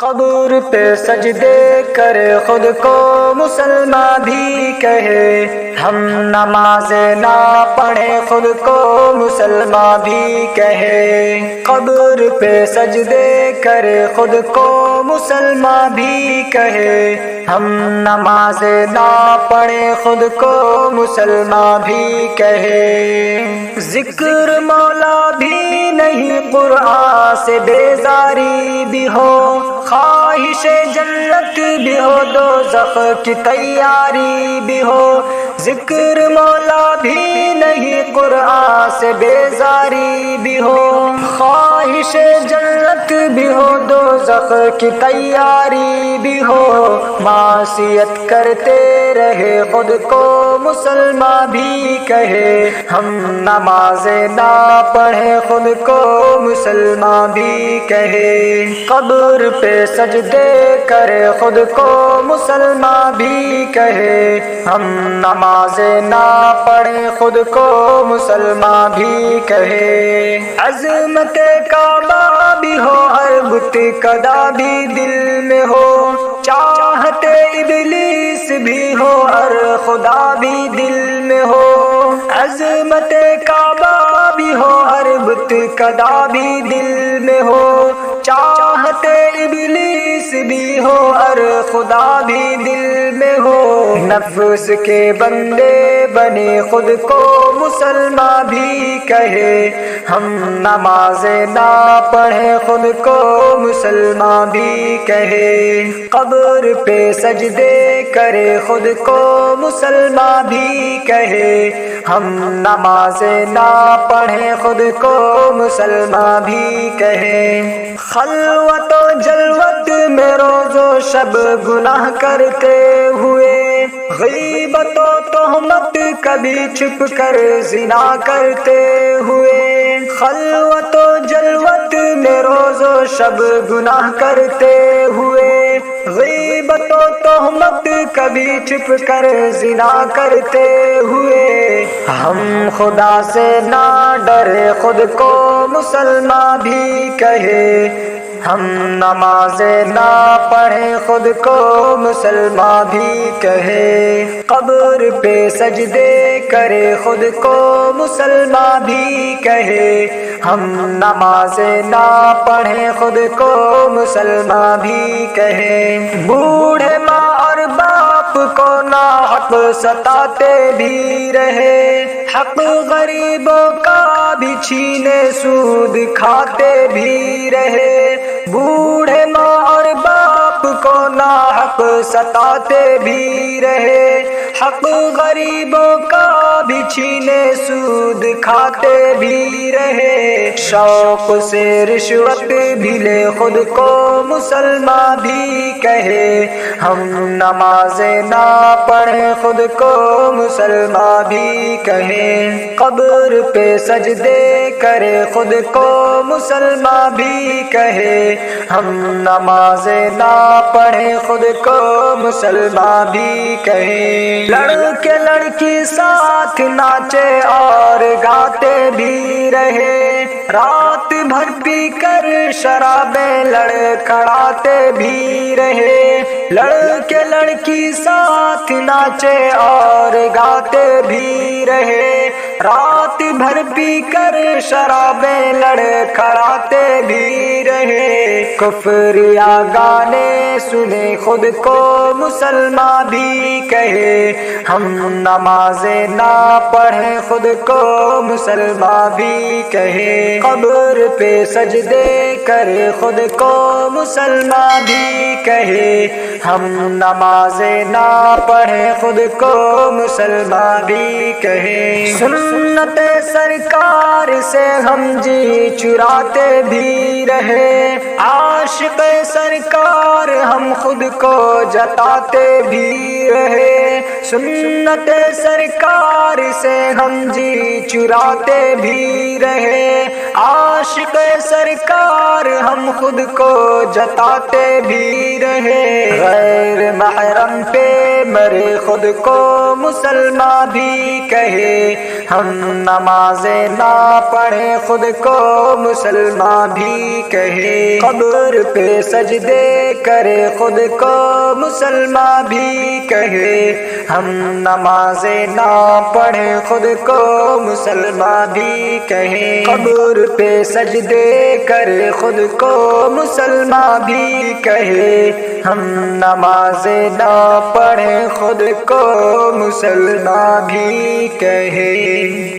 قبر پہ سجدے کرے خود کو مسلمان بھی کہے، ہم نماز نہ پڑھے خود کو مسلمان بھی کہے۔ قبر پہ سجدے کرے خود کو مسلمان بھی کہے، ہم نماز نہ پڑھے خود کو مسلمان بھی کہے۔ ذکر مولا بھی نہیں قرآن سے بیزاری بھی ہو، خواہش جنت بھی ہو دوزخ کی تیاری بھی ہو۔ ذکر مولا بھی نہیں قرآن سے بیزاری بھی ہو، خواہش جنت بھی ہو دوزخ کی تیاری بھی ہو۔ معصیت کرتے رہے خود کو مسلمان بھی کہے، ہم نماز نہ پڑھے خود کو مسلمان بھی کہے۔ قبر پہ سجدے کرے خود کو مسلمان بھی کہے، ہم نماز نہ پڑھے خود کو مسلمان بھی کہے۔ عظمت کعبہ بھی ہو ہر بت کدا بھی دل میں ہو، چاہت ابلیس بھی ہو ہر خدا بھی دل میں ہو۔ عظمت کعبہ بھی ہو ہر بت کدا بھی دل میں ہو، چاہت ابلیس بھی ہو ہر خدا بھی دل میں ہو۔ نفس کے بندے بنے خود کو مسلمان بھی کہے، ہم نماز نہ پڑھے خود کو مسلمان بھی کہے۔ قبر پہ سجدے کرے خود کو مسلمان بھی کہے، ہم نماز نہ پڑھے خود کو مسلمان بھی کہے۔ خلوت و جلوت میں روز و شب گناہ کرتے ہوئے، غیبت و تہمت کبھی چھپ کر زنا کرتے ہوئے۔ خلوت و جلوت میں روز و شب گناہ کرتے ہوئے، غیبت و تہمت کبھی چھپ کر زنا کرتے ہوئے۔ ہم خدا سے نہ ڈرے خود کو مسلمان بھی کہے، ہم نماز نہ پڑھے خود کو مسلمان بھی کہے۔ قبر پہ سجدے کرے خود کو مسلمان بھی کہے، ہم نماز نہ پڑھے خود کو مسلمان بھی کہے۔ بوڑھے ماں اور باپ کو ناحق ستاتے بھی رہے، حق غریبوں کا بھی چھینے سود کھاتے بھی رہے۔ بوڑھے ماں اور باپ کو ناحق ستاتے بھی رہے، حق غریبوں کا بھی چھینے سود کھاتے بھی رہے۔ شوق سے رشوت بھی لے خود کو مسلمان بھی کہے، ہم نماز نہ پڑھے خود کو مسلمان بھی کہے۔ قبر پہ سجدے کرے خود کو مسلمان بھی کہے، ہم نماز نہ پڑھے خود کو مسلمان بھی کہے۔ لڑکے لڑکی ساتھ ناچے اور گاتے بھی رہے، رات بھر پی کر شرابیں لڑکھڑاتے بھی رہے۔ لڑکے لڑکی ساتھ ناچے اور گاتے بھی رہے، رات بھر پی کر شرابیں لڑکھڑاتے بھی رہے۔ کفریہ گانے سنے خود کو مسلمان بھی کہے، ہم نماز نہ پڑھے خود کو مسلمان بھی کہے۔ قبر پہ سجدے کرے خود کو مسلمان بھی کہے، ہم نماز نہ پڑھے خود کو مسلمان بھی کہے۔ سنت سرکار سے ہم جی چراتے بھی رہے، عاشق سرکار ہم خود کو جتاتے بھی رہے۔ سنت سرکار سے ہم جی چراتے بھی رہے، عاشق سرکار ہم خود کو جتاتے بھی رہے۔ غیر محرم پہ مرے خود کو مسلمان بھی کہے، ہم نمازیں نہ پڑھیں خود کو مسلمان بھی کہے، قبر پہ سجدے کرے خود کو مسلمان بھی کہے، ہم نمازیں نہ پڑھیں خود کو مسلمان بھی کہے، قبر پہ سجدے کرے خود کو مسلمان بھی کہے، ہم نمازیں نہ پڑھیں خود کو مسلمان بھی کہے۔